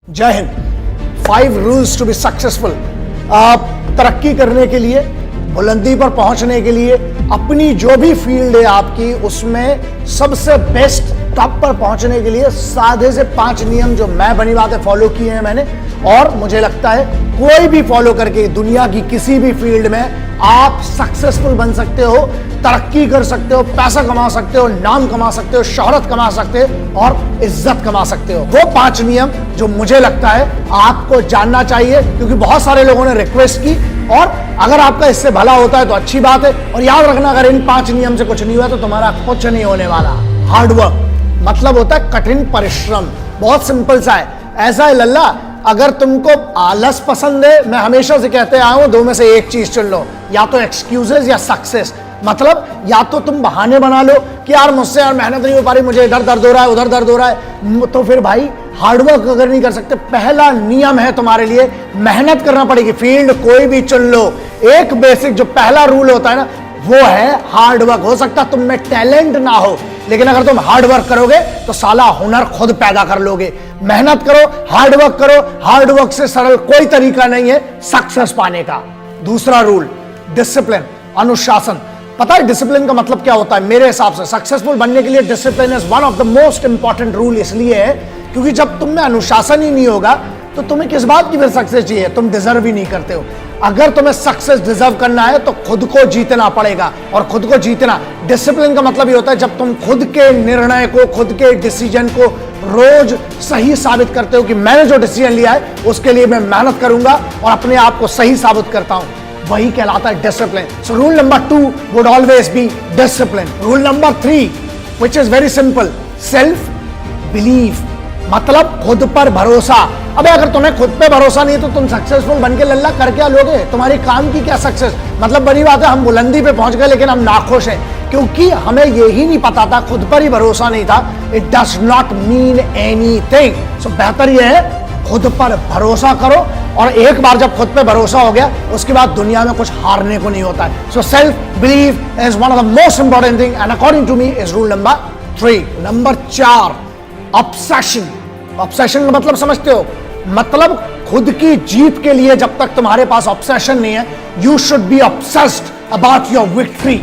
जय Hind. 5 rules to be successful. आप तरक्की करने के लिए, बुलंदी पर पहुंचने के लिए, अपनी जो भी फील्ड है आपकी, उसमें सबसे बेस्ट टॉप पर पहुंचने के लिए साधे से 5 नियम जो मैं बनी बातें फॉलो किए हैं मैंने, और मुझे लगता है कोई भी फॉलो करके दुनिया की किसी भी फील्ड में आप सक्सेसफुल बन सकते हो, तरक्की कर सकते हो, पैसा कमा सकते हो, नाम कमा सकते हो, शोहरत कमा सकते हो और इज्जत कमा सकते हो। वो 5 नियम जो मुझे लगता है आपको जानना चाहिए, क्योंकि बहुत सारे लोगों ने रिक्वेस्ट की, और अगर आपका इससे भला होता है तो अच्छी बात है। और याद रखना, अगर इन 5 नियम से कुछ नहीं हुआ तो तुम्हारा कुछ नहीं होने वाला। हार्डवर्क मतलब होता है कठिन परिश्रम। बहुत सिंपल सा है, ऐसा है लल्ला, अगर तुमको आलस पसंद है, मैं हमेशा से कहते आया हूं, 2 में से एक चीज चुन लो, या तो एक्सक्यूजेस या सक्सेस। मतलब या तो तुम बहाने बना लो कि यार मुझसे यार मेहनत नहीं हो पा रही, मुझे इधर दर्द हो रहा है, उधर दर्द हो रहा है, तो फिर भाई हार्डवर्क अगर नहीं कर सकते, पहला नियम है तुम्हारे लिए, मेहनत करना पड़ेगी। फील्ड कोई भी चुन लो, एक बेसिक जो पहला रूल होता है ना, वो है हार्डवर्क। हो सकता है तुम में टैलेंट ना हो, लेकिन अगर तुम हार्डवर्क करोगे तो साला हुनर खुद पैदा कर लोगे। मेहनत करो, हार्डवर्क करो, हार्डवर्क से सरल कोई तरीका नहीं है सक्सेस पाने का। दूसरा रूल, डिसिप्लिन, अनुशासन। पता है डिसिप्लिन का मतलब क्या होता है? मेरे हिसाब से सक्सेसफुल बनने के लिए discipline is one of the most important rule. इसलिए है क्योंकि जब तुम में अनुशासन ही नहीं होगा तो तुम्हें किस बात की फिर सक्सेस चाहिए? तुम डिजर्व ही नहीं करते हो। अगर तुम्हें सक्सेस डिजर्व करना है तो खुद को जीतना पड़ेगा, और खुद को जीतना, डिसिप्लिन का मतलब ये होता है जब तुम खुद के निर्णय को, खुद के डिसीजन को रोज सही साबित करते हो कि मैंने जो डिसीजन लिया है उसके लिए मैं मेहनत करूंगा और अपने आप को सही साबित करता हूं, वही कहलाता है discipline. So rule number 2 would always be discipline. Rule number 3 which is very simple, self believe, मतलब खुद पर भरोसा। अबे अगर तुम्हें खुद पे भरोसा नहीं है तो तुम सक्सेसफुल बन के लल्ला कर क्या लोगे? तुम्हारी काम की क्या सक्सेस? मतलब बड़ी बात है, हम बुलंदी पे पहुंच गए लेकिन हम नाखुश हैं क्योंकि हमें यही नहीं पता था, खुद पर ही भरोसा नहीं था। It does not mean anything. So बेहतर यह है खुद पर भरोसा करो, और एक बार जब खुद पे भरोसा हो गया उसके बाद दुनिया में कुछ हारने को नहीं होता है। So self believe is one of the most important thing and according to me is rule number 3। Number 4, obsession. Obsession का मतलब समझते हो? मतलब खुद की जीत के लिए जब तक तुम्हारे पास ऑब्सेशन नहीं है, you should be obsessed about your victory.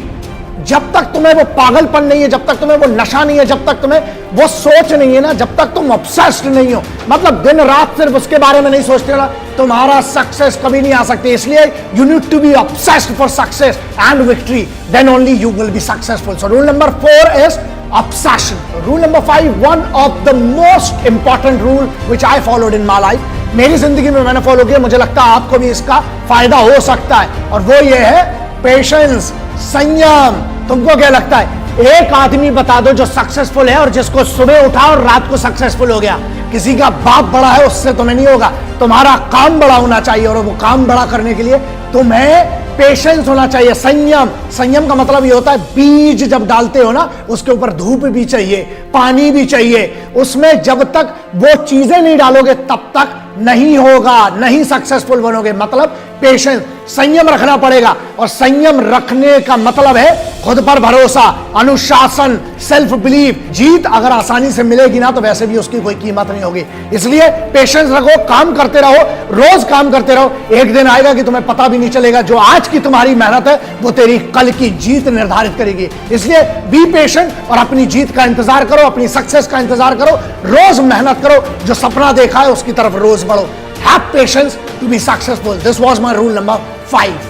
जब तक तुम्हें वो पागलपन नहीं है, जब तक तुम्हें वो नशा नहीं है, जब तक तुम्हें वो सोच नहीं है ना, जब तक तुम ऑब्सेस्ड नहीं हो, मतलब दिन रात सिर्फ उसके बारे में नहीं सोचते ना, तुम्हारा सक्सेस कभी नहीं आ सकती। इसलिए you need to be obsessed for success and victory, then only you will be successful. So rule number 4 is obsession. Rule number 5, one of the most important rule which I followed in my life. मेरी जिंदगी में मैंने follow किया, मुझे लगता है आपको भी इसका फायदा हो सकता है, और वो ये है पेशेंस, संयम। तुमको क्या लगता है? एक आदमी बता दो जो सक्सेसफुल है और जिसको सुबह उठा और रात को सक्सेसफुल हो गया। किसी का बाप बड़ा है उससे तुम्हें नहीं होगा, तुम्हारा काम बड़ा होना चाहिए, और वो काम बड़ा करने के लिए तुम्हें पेशेंस होना चाहिए, संयम। संयम का मतलब ये होता है बीज जब डालते हो ना, उसके ऊपर धूप भी चाहिए, पानी भी चाहिए, उसमें जब तक वो चीजें नहीं डालोगे तब तक नहीं होगा, नहीं सक्सेसफुल बनोगे। मतलब पेशेंस, संयम रखना पड़ेगा, और संयम रखने का मतलब है खुद पर भरोसा, अनुशासन, सेल्फ बिलीव। जीत अगर आसानी से मिलेगी ना तो वैसे भी उसकी कोई कीमत नहीं होगी। इसलिए पेशेंस रखो, काम करते रहो, रोज काम करते रहो। एक दिन आएगा कि तुम्हें पता भी नहीं चलेगा, जो आज की तुम्हारी मेहनत है वो तेरी कल की जीत निर्धारित करेगी। इसलिए बी पेशेंट और अपनी जीत का इंतजार करो, अपनी सक्सेस का इंतजार करो, रोज मेहनत करो, जो सपना देखा है उसकी तरफ रोज बढ़ो। Have patience to be successful. This was my rule number 5.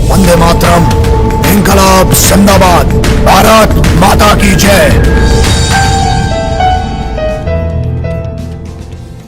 Vande Mataram, इनकलाब जिंदाबाद, भारत माता की जय।